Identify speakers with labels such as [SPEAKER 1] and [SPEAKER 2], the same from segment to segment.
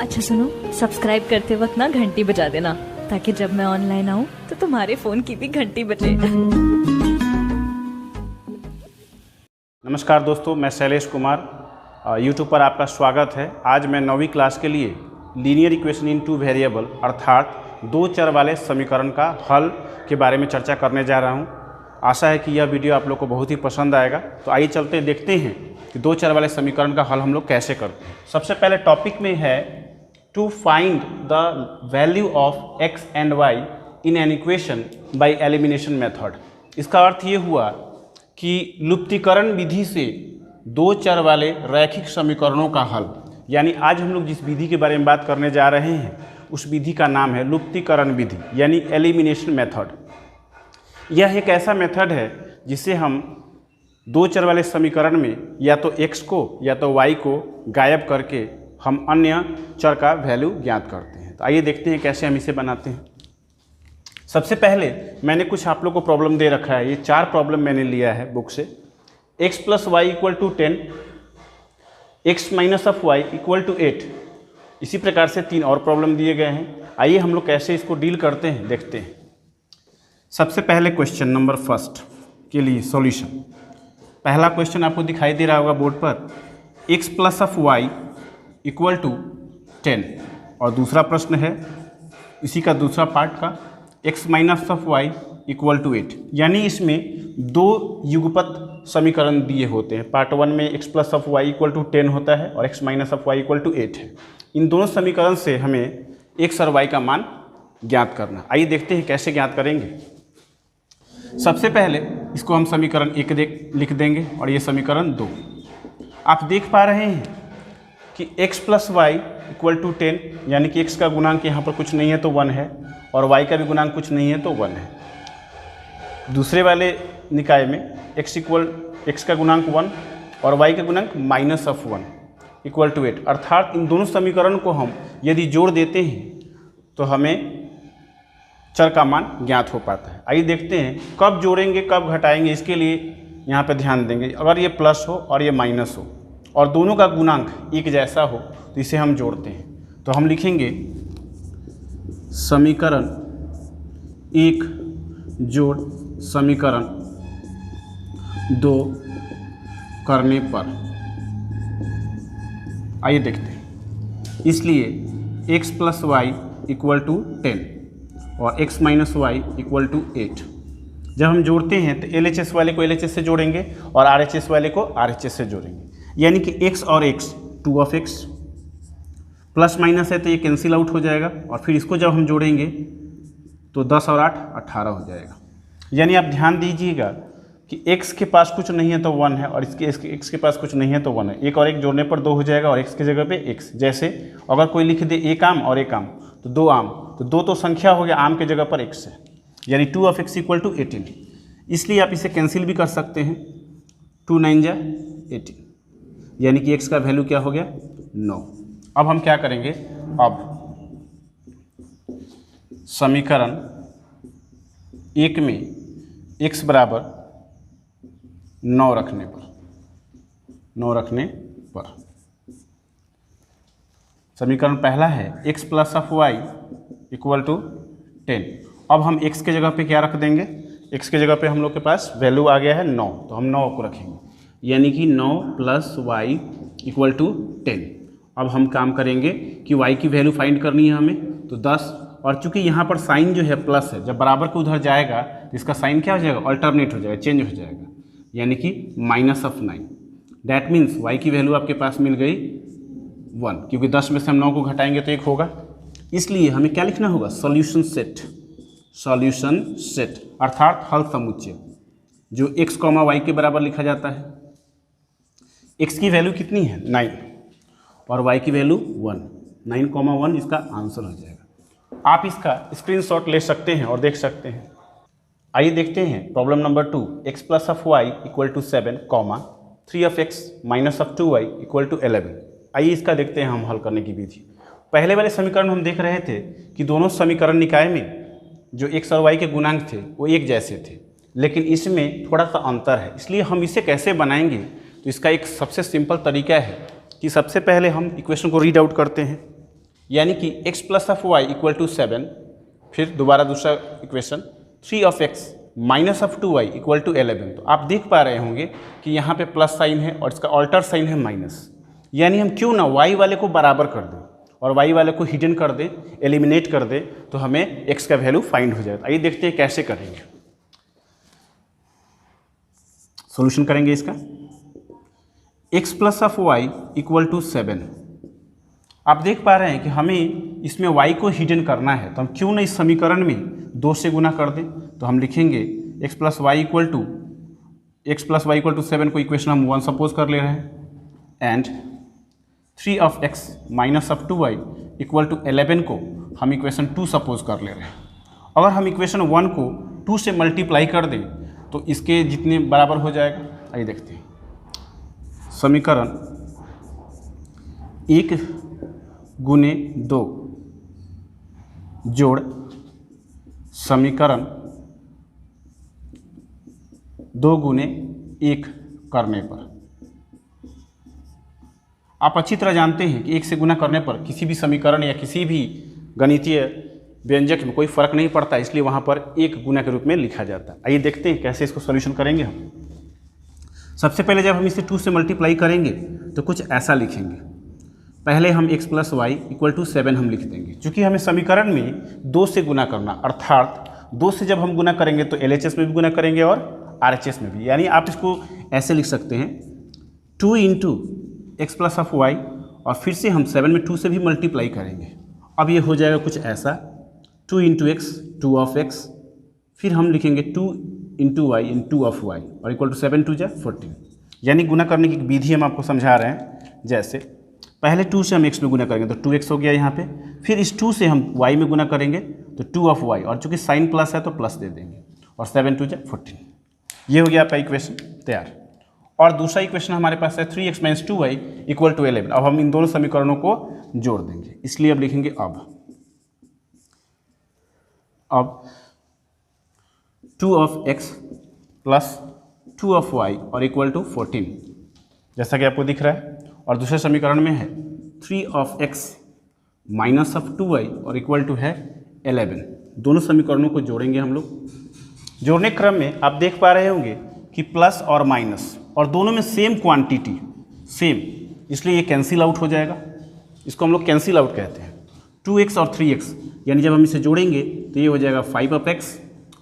[SPEAKER 1] अच्छा सुनो, सब्सक्राइब करते वक्त ना घंटी बजा देना, ताकि जब मैं ऑनलाइन आऊँ तो तुम्हारे फोन की भी घंटी बजे।
[SPEAKER 2] नमस्कार दोस्तों, मैं शैलेश कुमार यूट्यूब पर आपका स्वागत है। आज मैं 9वीं क्लास के लिए linear equation in two variable अर्थात दो चर वाले समीकरण का हल के बारे में चर्चा करने जा रहा हूं। आशा है कि यह वीडियो आप लोग को बहुत ही पसंद आएगा। तो आइए चलते देखते हैं कि दो चर वाले समीकरण का हल हम लोग कैसे करते हैं। सबसे पहले टॉपिक में है to find the value of x and y in an equation by elimination method. इसका अर्थ ये हुआ कि लुप्तीकरण विधि से दो चर वाले रैखिक समीकरणों का हल, यानी आज हम लोग जिस विधि के बारे में बात करने जा रहे हैं उस विधि का नाम है लुप्तीकरण विधि यानी एलिमिनेशन मेथड। यह एक ऐसा मेथड है जिससे हम दो चर वाले समीकरण में या तो x को या तो y को गायब करके हम अन्य चर का वैल्यू ज्ञात करते हैं। तो आइए देखते हैं कैसे हम इसे बनाते हैं। सबसे पहले मैंने कुछ आप लोग को प्रॉब्लम दे रखा है। ये 4 प्रॉब्लम मैंने लिया है बुक से। x plus y equal to 10, x minus of y equal to 8। इसी प्रकार से 3 और प्रॉब्लम दिए गए हैं। आइए हम लोग कैसे इसको डील करते हैं देखते हैं। सबसे पहले क्वेश्चन नंबर फर्स्ट के लिए सॉल्यूशन। पहला क्वेश्चन आपको दिखाई दे रहा होगा बोर्ड पर, x plus of y equal to 10, और दूसरा प्रश्न है इसी का दूसरा पार्ट का x minus of y equal to 8। यानी इसमें दो युगपत समीकरण दिए होते हैं। पार्ट 1 में x plus of y equal to 10 होता है और x minus of y equal to 8 है। इन दोनों समीकरण से हमें x और y का मान ज्ञात करना। आइए देखते हैं कैसे ज्ञात करेंगे। सबसे पहले इसको हम समीकरण 1 लिख देंगे और ये समीकरण 2। आप देख पा रहे हैं कि x plus y equal to 10, यानी कि x का गुणांक यहाँ पर कुछ नहीं है तो 1 है और y का भी गुणांक कुछ नहीं है तो 1 है। दूसरे वाले निकाय में x का गुणांक 1 और y का गुणांक माइनस ऑफ 1 इक्वल टू 8। अर्थात इन दोनों समीकरण को हम यदि जोड़ देते हैं तो हमें चर का मान ज्ञात हो पाता है। आइए देखते हैं कब जोड़ेंगे कब घटाएंगे। इसके लिए यहाँ पे ध्यान देंगे। अगर ये प्लस हो और ये माइनस हो और दोनों का गुणांक एक जैसा हो तो इसे हम जोड़ते हैं। तो हम लिखेंगे समीकरण 1 जोड़ समीकरण 2 करने पर। आइए देखते हैं। इसलिए x plus y equal to 10 और x minus y equal to 8। जब हम जोड़ते हैं तो LHS वाले को LHS से जोड़ेंगे और RHS वाले को RHS से जोड़ेंगे। यानी कि x और x 2 of x plus minus है तो ये कैंसिल आउट हो जाएगा और फिर इसको जब हम जोड़ेंगे तो 10 और 8 18 हो जाएगा। यानी आप ध्यान दीजिएगा कि x के पास कुछ नहीं है तो 1 है और x के पास कुछ नहीं है तो 1 है। एक और एक जोड़ने पर 2 हो जाएगा और x की जगह पे x। जैसे अगर कोई लिख दे एक आम और एक आम तो 2 आम, तो 2 तो संख्या हो गया, आम के जगह पर x है, यानी 2 ऑफ x इक्वल टू 18। इसलिए आप इसे कैंसिल भी कर सकते हैं। 2 9 जा 18, यानी कि x का वैल्यू क्या हो गया 9। अब हम क्या करेंगे, अब समीकरण 1 में x बराबर 9 रखने पर समीकरण पहला है x plus of y equal to 10। अब हम x के जगह पे क्या रख देंगे, x के जगह पे हम लोग के पास वैल्यू आ गया है 9, तो हम 9 को रखेंगे, यानी कि 9 प्लस वाई इक्वल टू 10। अब हम काम करेंगे कि y की वैल्यू फाइंड करनी है हमें, तो 10। और चूंकि यहाँ पर साइन जो है प्लस है, जब बराबर को उधर जाएगा तो इसका साइन क्या हो जाएगा, अल्टरनेट हो जाएगा, चेंज हो जाएगा, यानी कि minus of 9। That means y की वैल्यू आपके पास मिल गई 1, क्योंकि 10 में से हम 9 को घटाएंगे तो 1 होगा। इसलिए हमें क्या लिखना होगा, सॉल्यूशन सेट अर्थात हल समुच्चय, जो x, y के बराबर लिखा जाता है। x की वैल्यू कितनी है 9 और y की वैल्यू 1, 9, 1 इसका आंसर हो जाएगा। आप इसका स्क्रीनशॉट ले सकते हैं और देख सकते हैं। आइए देखते हैं problem number 2, x plus of y equal to 7, 3 of x minus of 2y equal to 11। आइए इसका देखते हैं हम हल करने की विधि। पहले वाले समीकरण हम देख रहे थे कि दोनों समीकरण निकाय में जो x और y के गुणांक थे वो एक जैसे थे, लेकिन इसमें थोड़ा सा अंतर है। इसलिए हम इसे कैसे बनाएंगे, तो इसका एक सबसे सिंपल तरीका है कि सबसे पहले हम इक्वेशन को रीड आउट करते हैं। यानी कि x plus of y equal to 7, फिर दोबारा दूसरा equation 3 of x minus of 2y equal to 11। तो आप देख पा रहे होंगे कि यहाँ पे प्लस साइन है और इसका ऑल्टर साइन है माइनस, यानी हम क्यों ना y वाले को बराबर कर दें और y वाले को हिडन कर दें, एलिमिनेट कर दें, तो हमें x का वैल्यू फाइंड हो जाएगा। आइए देखते हैं कैसे करेंगे। सॉल्यूशन करेंगे इसका। x plus of y equal to 7। आप देख पा रहे हैं कि हमें इसमें y को हिडन करना है, तो हम क्यों ना इस समीकरण में 2 से गुना कर दें। तो हम लिखेंगे x plus y equal to 7 को इक्वेशन हम 1 सपोज कर ले रहे हैं, and 3 of x minus of 2y equal to 11 को हम इक्वेशन 2 सपोज कर ले रहे हैं। अगर हम इक्वेशन 1 को 2 से मल्टीप्लाई कर दें तो इसके जितने बराबर हो जाएगा। आइए देखते हैं। समीकरण 1 गुने 2 जोड़ समीकरण 2 गुने 1 करने पर, आप अच्छी तरह जानते हैं कि 1 से गुना करने पर किसी भी समीकरण या किसी भी गणितीय व्यंजक में कोई फर्क नहीं पड़ता, इसलिए वहाँ पर 1 गुना के रूप में लिखा जाता है। आइए देखते हैं कैसे इसको सॉल्यूशन करेंगे हम। सबसे पहले जब हम इसे 2 से मल्टीप्लाई करेंगे तो कुछ ऐसा लिखेंगे। पहले हम x plus y equal to 7 हम लिख देंगे, क्योंकि हमें समीकरण में 2 से गुना करना, अर्थात 2 से जब हम गुना करेंगे तो LHS में भी गुना करेंगे और RHS में भी। यानी आप इसको ऐसे लिख सकते हैं 2 into x plus of y, और फिर से हम 7 में 2 से भी मल्टीप्लाई करेंगे। अब ये हो जाएगा कुछ ऐसा 2 इंटू एक्स 2 ऑफ एक्स, फिर हम लिखेंगे 2 into y in 2 of y और इक्वल टू 7 2 जा 14। यानी गुना करने की विधि हम आपको समझा रहे हैं। जैसे पहले 2 से हम x में गुना करेंगे तो 2x हो गया यहाँ पे, फिर इस 2 से हम y में गुना करेंगे तो 2 ऑफ y, और चूंकि साइन प्लस है तो प्लस दे देंगे, और 7 2 जा 14। ये हो गया आपका इक्वेशन तैयार। और दूसरा इक्वेशन हमारे पास है 3x minus 2y equal to 11। अब हम इन दोनों समीकरणों को जोड़ देंगे, इसलिए अब लिखेंगे अब 2 of x plus 2 of y और इक्वल टू 14, जैसा कि आपको दिख रहा है। और दूसरे समीकरण में है 3 of x minus of 2y और इक्वल टू है 11। दोनों समीकरणों को जोड़ेंगे हम लोग। जोड़ने क्रम में आप देख पा रहे होंगे कि प्लस और माइनस, और दोनों में सेम क्वांटिटी, सेम, इसलिए ये कैंसिल आउट हो जाएगा। इसको हम लोग कैंसिल आउट कहते हैं। 2x और 3x, यानी जब हम इसे जोड़ेंगे तो ये हो जाएगा 5 ऑफ x,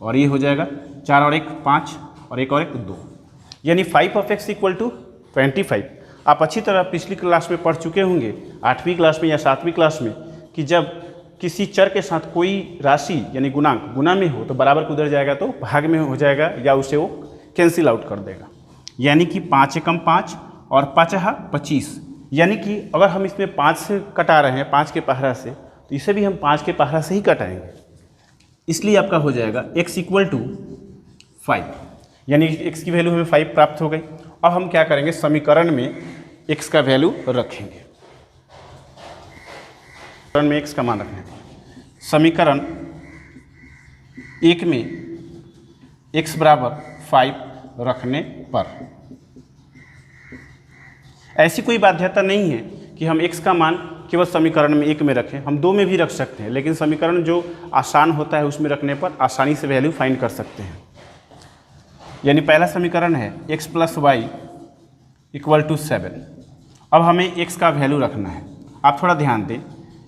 [SPEAKER 2] और ये हो जाएगा 4 और 1 5, और 1 और 1 2, यानी 5 ऑफ x इक्वल टू 25। आप अच्छी तरह पिछली क्लास में पढ़ चुके होंगे, 8वीं क्लास में या 7वीं क्लास में, कि जब किसी चर के साथ कोई राशि यानी गुणांक गुना में हो तो बराबर को उधर जाएगा तो भाग में हो जाएगा, या उसे वो कैंसिल आउट कर देगा। यानी कि 5 एकम 5 और 5 25, यानी कि अगर हम इसमें 5 से कटा रहे हैं 5 के पहरा से, तो इसे भी हम 5 के पहरा से ही कटाएंगे। इसलिए आपका हो जाएगा x इक्वल टू 5, यानी x की वैल्यू हमें 5 प्राप्त हो गई। अब हम क्या करेंगे, समीकरण में x का वैल्यू रखेंगे, समीकरण में x का मान रखेंगे। समीकरण 1 में x बराबर 5 रखने पर ऐसी कोई बाध्यता नहीं है कि हम x का मान केवल समीकरण में 1 में रखें, हम 2 में भी रख सकते हैं, लेकिन समीकरण जो आसान होता है उसमें रखने पर आसानी से वैल्यू फाइंड कर सकते हैं। यानी पहला समीकरण है x plus y equal to 7। अब हमें x का वैल्यू रखना है। आप थोड़ा ध्यान दें,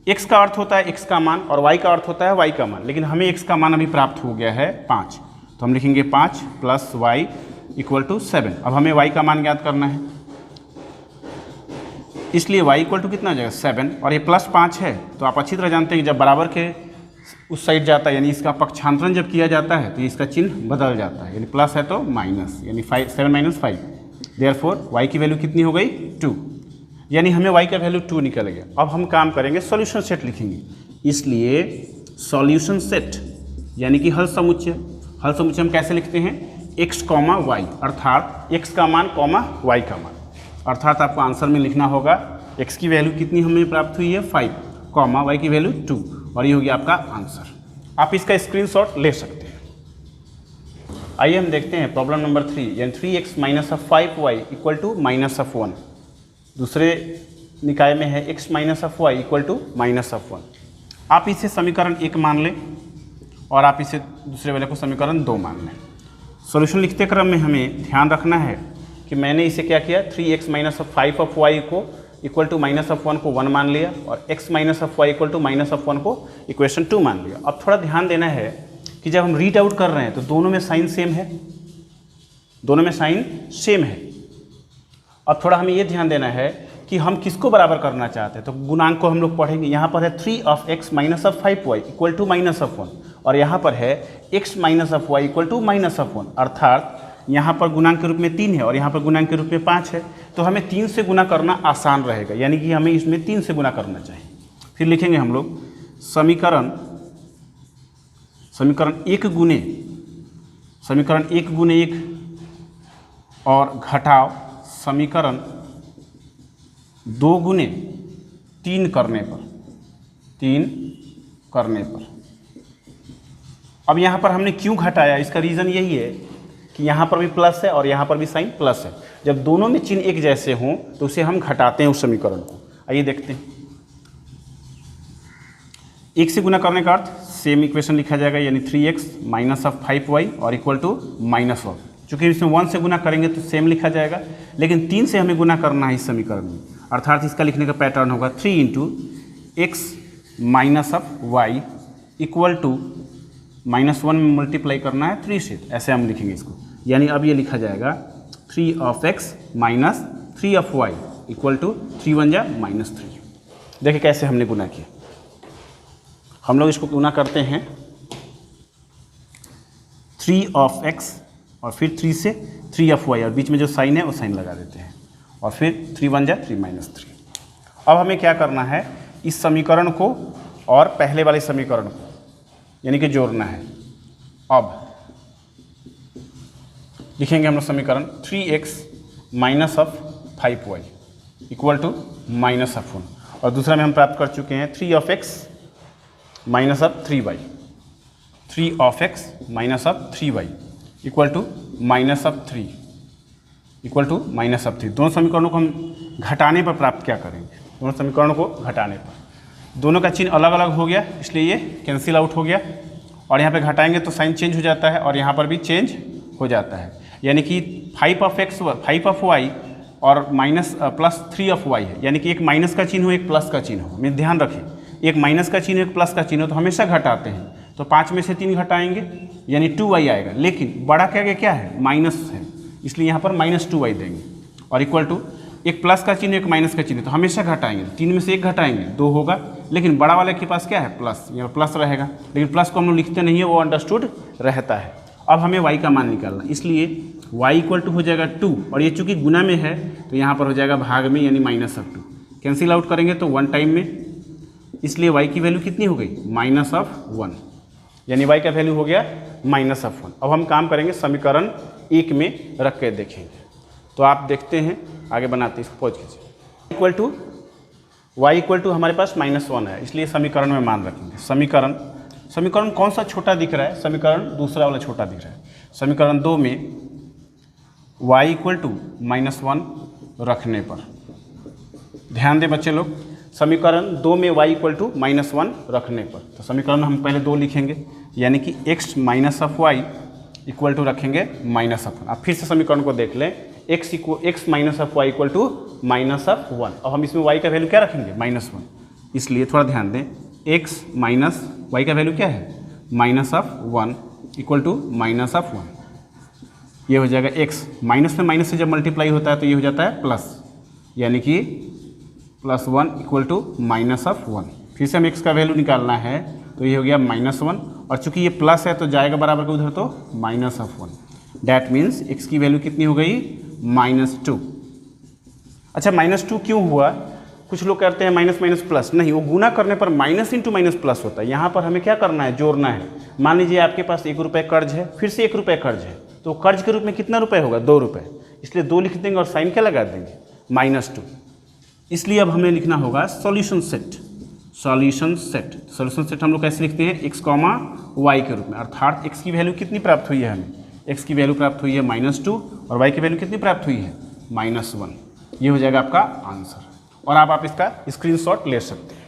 [SPEAKER 2] x का अर्थ होता है x का मान और y का अर्थ होता है y का मान, लेकिन हमें x का मान अभी प्राप्त हो गया है 5, तो हम लिखेंगे 5 प्लस वाई इक्वल टू 7। अब हमें y का मान ज्ञात करना है, इसलिए y इक्वल टू कितना हो जाएगा 7, और ये प्लस 5 है। तो आप अच्छी तरह जानते हैं कि जब बराबर के उस साइड जाता है, यानी इसका पक्षांतरण जब किया जाता है तो इसका चिन्ह बदल जाता है, यानी प्लस है तो माइनस, यानी 7 माइनस 5। देयरफॉर y की वैल्यू कितनी हो गई 2, यानी हमें y का वैल्यू 2 निकल गया। अब हम काम करेंगे सॉल्यूशन सेट लिखेंगे, इसलिए सॉल्यूशन सेट यानी कि हल समुच्चय। हल समुच्चय हम कैसे लिखते हैं, x कॉमा वाई, अर्थात x का मान कॉमा y का मान, अर्थात आपको आंसर में लिखना होगा x की वैल्यू कितनी हमें प्राप्त हुई है 5, कॉमा y की वैल्यू 2, और ये हो गया आपका आंसर। आप इसका स्क्रीनशॉट ले सकते हैं। आइए हम देखते हैं प्रॉब्लम नंबर 3, यानी 3x minus of 5y equal to minus of 1। दूसरे निकाय में है x minus of y equal to minus of 1। आप इसे समीकरण 1 मान लें और आप इसे दूसरे वाले को समीकरण 2 मान लें। सॉल्यूशन लिखते क्रम में हमें ध्यान रखना है कि मैंने इसे क्या किया, 3x minus of 5 of y को इक्वल टू माइनस ऑफ 1 को 1 मान लिया और x minus of y equal to minus of 1 को इक्वेशन 2 मान लिया। अब थोड़ा ध्यान देना है कि जब हम रीड आउट कर रहे हैं तो दोनों में साइन सेम है, दोनों में साइन सेम है। अब थोड़ा हमें ये ध्यान देना है कि हम किसको बराबर करना चाहते हैं, तो गुणांक को हम लोग पढ़ेंगे। यहाँ पर है 3 of x minus of 5 y equal to minus of 1 और यहाँ पर है x minus of y equal to minus of 1, अर्थात यहाँ पर गुणांक के रूप में 3 है और यहाँ पर गुणांक के रूप में 5 है, तो हमें 3 से गुना करना आसान रहेगा, यानी कि हमें इसमें 3 से गुना करना चाहिए। फिर लिखेंगे हम लोग समीकरण 1 गुने 1 और घटाव समीकरण 2 गुने 3 करने पर। अब यहाँ पर हमने क्यों घटाया, इसका रीज़न यही है कि यहाँ पर भी प्लस है और यहाँ पर भी साइन प्लस है। जब दोनों में चिन्ह एक जैसे हों तो उसे हम घटाते हैं उस समीकरण को। आइए देखते हैं। 1 से गुना करने का अर्थ सेम इक्वेशन लिखा जाएगा, यानी 3x माइनस ऑफ 5y और इक्वल टू माइनस 1। चूँकि इसमें 1 से गुना करेंगे तो सेम लिखा जाएगा, लेकिन 3 से हमें गुना करना है इस समीकरण में, अर्थात इसका लिखने का पैटर्न होगा 3 into x minus of y equal to -1 में मल्टीप्लाई करना है 3 से, ऐसे हम लिखेंगे इसको। यानी अब ये लिखा जाएगा 3 of x minus 3 of y equal to 3 1 जा -3। देखिए कैसे हमने गुना किया। हम लोग इसको गुना करते हैं 3 ऑफ एक्स और फिर 3 से 3 ऑफ वाई और बीच में जो साइन है वो साइन लगा देते हैं और फिर 3 1 जा 3 -3। अब हमें क्या करना है, इस समीकरण को और पहले वाले समीकरण को यानी कि जोड़ना है। अब लिखेंगे हम लोग समीकरण 3x minus of 5y equal to minus of 1 और दूसरा में हम प्राप्त कर चुके हैं 3 of x minus of 3y, 3 of x minus of 3y equal to minus of 3 equal to minus of 3। दोनों समीकरणों को हम घटाने पर प्राप्त क्या करेंगे, दोनों समीकरणों को घटाने पर। दोनों का चिन्ह अलग अलग हो गया इसलिए ये कैंसिल आउट हो गया और यहाँ पे घटाएंगे तो साइन चेंज हो जाता है और यहाँ पर भी चेंज हो जाता है, यानी कि 5 ऑफ वाई और माइनस प्लस 3 ऑफ वाई है, यानी कि एक माइनस का चिन्ह हो एक प्लस का चिन्ह हो। मैं ध्यान रखें, एक माइनस का चिन्ह एक प्लस का चिन्ह हो तो हमेशा घटाते हैं, तो 5 में से 3 घटाएंगे यानी 2y आएगा, लेकिन बड़ा क्या है माइनस है, इसलिए यहाँ पर -2y देंगे और इक्वल टू एक प्लस का चिन्ह एक माइनस का चिन्ह तो हमेशा घटाएंगे, 3 में से 1 घटाएंगे 2 होगा, लेकिन बड़ा वाले के पास क्या है प्लस, यहाँ प्लस रहेगा, लेकिन प्लस को हम लोग लिखते नहीं है, वो अंडरस्टूड रहता है। अब हमें y का मान निकालना, इसलिए y इक्वल टू हो जाएगा 2 और ये चूँकि गुना में है तो यहाँ पर हो जाएगा भाग में, यानी माइनस ऑफ 2। कैंसिल आउट करेंगे तो 1 टाइम में, इसलिए y की वैल्यू कितनी हो गई माइनस ऑफ 1, यानी y का वैल्यू हो गया माइनस ऑफ 1। अब हम काम करेंगे समीकरण 1 में रख के देखेंगे, तो आप देखते हैं आगे बनाते हैं, इसको पहुँच कीजिए। Equal to y equal to हमारे पास -1 है, इसलिए समीकरण में मान रखेंगे। समीकरण कौन सा छोटा दिख रहा है, समीकरण दूसरा वाला छोटा दिख रहा है। समीकरण 2 में y इक्वल टू -1 रखने पर, ध्यान दें बच्चे लोग, समीकरण 2 में y इक्वल टू -1 रखने पर, तो समीकरण हम पहले 2 लिखेंगे, यानी कि x minus of y equal to रखेंगे माइनस ऑफ 1। अब फिर से समीकरण को देख लें, x minus of y equal to minus of 1। अब हम इसमें y का वैल्यू क्या रखेंगे -1, इसलिए थोड़ा ध्यान दें, x माइनस y का वैल्यू क्या है minus of 1 equal to minus of 1। ये हो जाएगा x, माइनस में माइनस से जब मल्टीप्लाई होता है तो ये हो जाता है प्लस, यानी कि +1 इक्वल टू माइनस ऑफ 1। फिर से हम x का वैल्यू निकालना है तो ये हो गया -1 और चूंकि ये प्लस है तो जाएगा बराबर के उधर तो minus of 1। That means x की वैल्यू कितनी हो गई -2। अच्छा -2 क्यों हुआ, कुछ लोग कहते हैं माइनस माइनस प्लस, नहीं, वो गुना करने पर माइनस इंटू माइनस प्लस होता है। यहाँ पर हमें क्या करना है, जोड़ना है। मान लीजिए आपके पास 1 रुपये कर्ज है, फिर से 1 रुपये कर्ज है, तो कर्ज के रूप में कितना रुपये होगा 2 रुपये, इसलिए 2 लिख देंगे और साइन क्या लगा देंगे -2। इसलिए अब हमें लिखना होगा सॉल्यूशन सेट। सॉल्यूशन सेट हम लोग कैसे लिखते हैं, x, y के रूप में, अर्थात x की वैल्यू कितनी प्राप्त हुई है हमें, x की वैल्यू प्राप्त हुई है -2 और y की वैल्यू कितनी प्राप्त हुई है -1। ये हो जाएगा आपका आंसर। और आप इसका स्क्रीनशॉट ले सकते हैं।